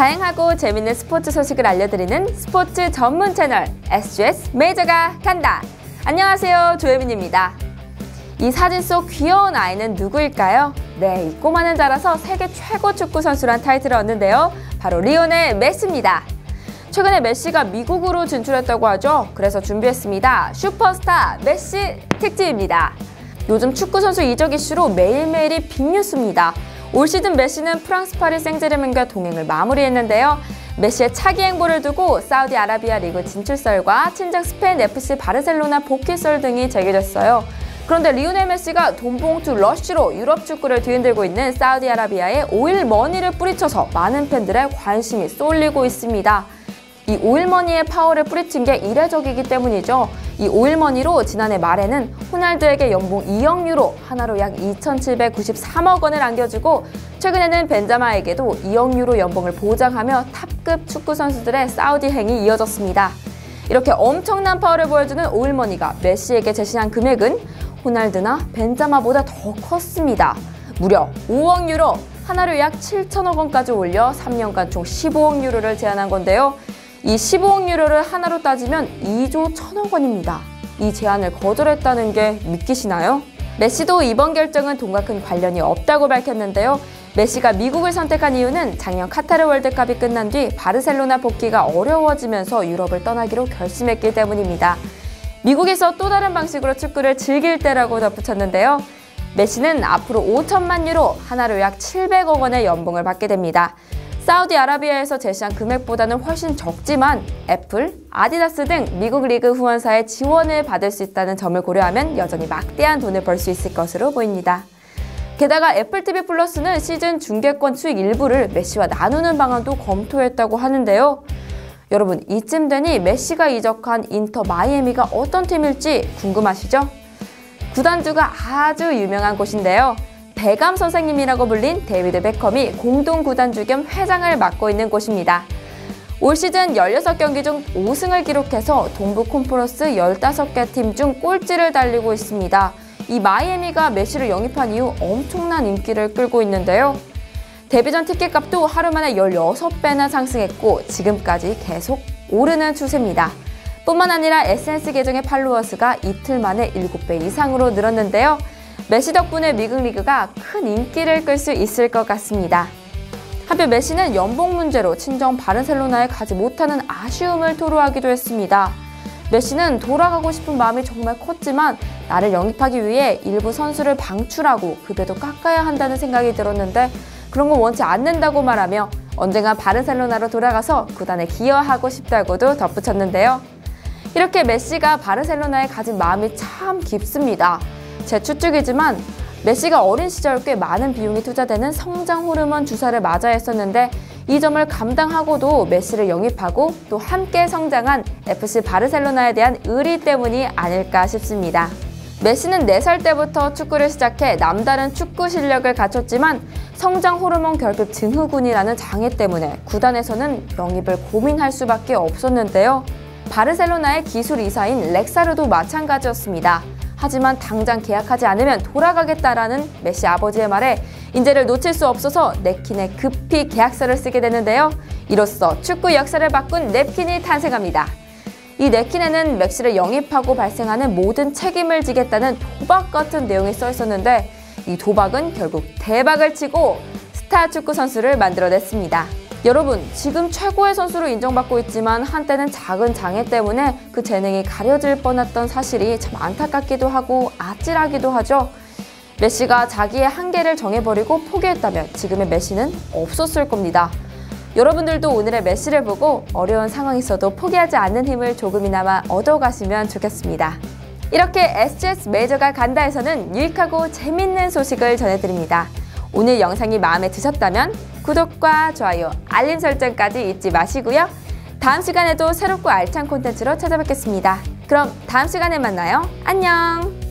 다양하고 재밌는 스포츠 소식을 알려드리는 스포츠 전문 채널 SGS 메이저가 간다. 안녕하세요, 조혜민입니다. 이 사진 속 귀여운 아이는 누구일까요? 네, 이 꼬마는 자라서 세계 최고 축구 선수란 타이틀을 얻는데요. 바로 리오넬 메시입니다. 최근에 메시가 미국으로 진출했다고 하죠. 그래서 준비했습니다. 슈퍼스타 메시 특집입니다. 요즘 축구 선수 이적 이슈로 매일매일이 빅뉴스입니다. 올 시즌 메시는 프랑스 파리 생제르맹과 동행을 마무리했는데요. 메시의 차기 행보를 두고 사우디아라비아 리그 진출설과 친정 스페인 FC 바르셀로나 복귀설 등이 제기됐어요. 그런데 리오넬 메시가 돈봉투 러쉬로 유럽 축구를 뒤흔들고 있는 사우디아라비아에 오일머니를 뿌리쳐서 많은 팬들의 관심이 쏠리고 있습니다. 이 오일머니의 파워를 뿌리친 게 이례적이기 때문이죠. 이 오일머니로 지난해 말에는 호날두에게 연봉 2억 유로, 하나로 약 2,793억 원을 안겨주고 최근에는 벤자마에게도 2억 유로 연봉을 보장하며 탑급 축구 선수들의 사우디행이 이어졌습니다. 이렇게 엄청난 파워를 보여주는 오일머니가 메시에게 제시한 금액은 호날두나 벤자마보다 더 컸습니다. 무려 5억 유로, 하나로 약 7천억 원까지 올려 3년간 총 15억 유로를 제안한 건데요. 이 15억 유로를 하나로 따지면 2조 1천억 원입니다. 이 제안을 거절했다는 게 믿기시나요? 메시도 이번 결정은 돈과 큰 관련이 없다고 밝혔는데요. 메시가 미국을 선택한 이유는 작년 카타르 월드컵이 끝난 뒤 바르셀로나 복귀가 어려워지면서 유럽을 떠나기로 결심했기 때문입니다. 미국에서 또 다른 방식으로 축구를 즐길 때라고 덧붙였는데요. 메시는 앞으로 5천만 유로, 하나로 약 700억 원의 연봉을 받게 됩니다. 사우디아라비아에서 제시한 금액보다는 훨씬 적지만 애플, 아디다스 등 미국 리그 후원사의 지원을 받을 수 있다는 점을 고려하면 여전히 막대한 돈을 벌 수 있을 것으로 보입니다. 게다가 애플TV 플러스는 시즌 중계권 수익 일부를 메시와 나누는 방안도 검토했다고 하는데요. 여러분, 이쯤 되니 메시가 이적한 인터 마이애미가 어떤 팀일지 궁금하시죠? 구단주가 아주 유명한 곳인데요. 베감 선생님이라고 불린 데이비드 베컴이 공동 구단주 겸 회장을 맡고 있는 곳입니다. 올 시즌 16경기 중 5승을 기록해서 동부 콘퍼런스 15개 팀 중 꼴찌를 달리고 있습니다. 이 마이애미가 메시를 영입한 이후 엄청난 인기를 끌고 있는데요. 데뷔전 티켓값도 하루 만에 16배나 상승했고 지금까지 계속 오르는 추세입니다. 뿐만 아니라 SNS 계정의 팔로워 수가 이틀 만에 7배 이상으로 늘었는데요. 메시 덕분에 미국 리그가 큰 인기를 끌 수 있을 것 같습니다. 한편 메시는 연봉 문제로 친정 바르셀로나에 가지 못하는 아쉬움을 토로하기도 했습니다. 메시는 돌아가고 싶은 마음이 정말 컸지만 나를 영입하기 위해 일부 선수를 방출하고 급여도 깎아야 한다는 생각이 들었는데 그런 건 원치 않는다고 말하며 언젠가 바르셀로나로 돌아가서 구단에 기여하고 싶다고도 덧붙였는데요. 이렇게 메시가 바르셀로나에 가진 마음이 참 깊습니다. 제 추측이지만 메시가 어린 시절 꽤 많은 비용이 투자되는 성장 호르몬 주사를 맞아야 했었는데 이 점을 감당하고도 메시를 영입하고 또 함께 성장한 FC 바르셀로나에 대한 의리 때문이 아닐까 싶습니다. 메시는 4살 때부터 축구를 시작해 남다른 축구 실력을 갖췄지만 성장 호르몬 결핍 증후군이라는 장애 때문에 구단에서는 영입을 고민할 수밖에 없었는데요. 바르셀로나의 기술 이사인 렉사르도 마찬가지였습니다. 하지만 당장 계약하지 않으면 돌아가겠다라는 메시 아버지의 말에 인재를 놓칠 수 없어서 냅킨에 급히 계약서를 쓰게 되는데요. 이로써 축구 역사를 바꾼 냅킨이 탄생합니다. 이 냅킨에는 메시를 영입하고 발생하는 모든 책임을 지겠다는 도박 같은 내용이 써 있었는데 이 도박은 결국 대박을 치고 스타 축구 선수를 만들어냈습니다. 여러분, 지금 최고의 선수로 인정받고 있지만 한때는 작은 장애 때문에 그 재능이 가려질 뻔했던 사실이 참 안타깝기도 하고 아찔하기도 하죠. 메시가 자기의 한계를 정해버리고 포기했다면 지금의 메시는 없었을 겁니다. 여러분들도 오늘의 메시를 보고 어려운 상황이 있어도 포기하지 않는 힘을 조금이나마 얻어가시면 좋겠습니다. 이렇게 SGS 메이저가 간다에서는 유익하고 재밌는 소식을 전해드립니다. 오늘 영상이 마음에 드셨다면 구독과 좋아요, 알림 설정까지 잊지 마시고요. 다음 시간에도 새롭고 알찬 콘텐츠로 찾아뵙겠습니다. 그럼 다음 시간에 만나요. 안녕!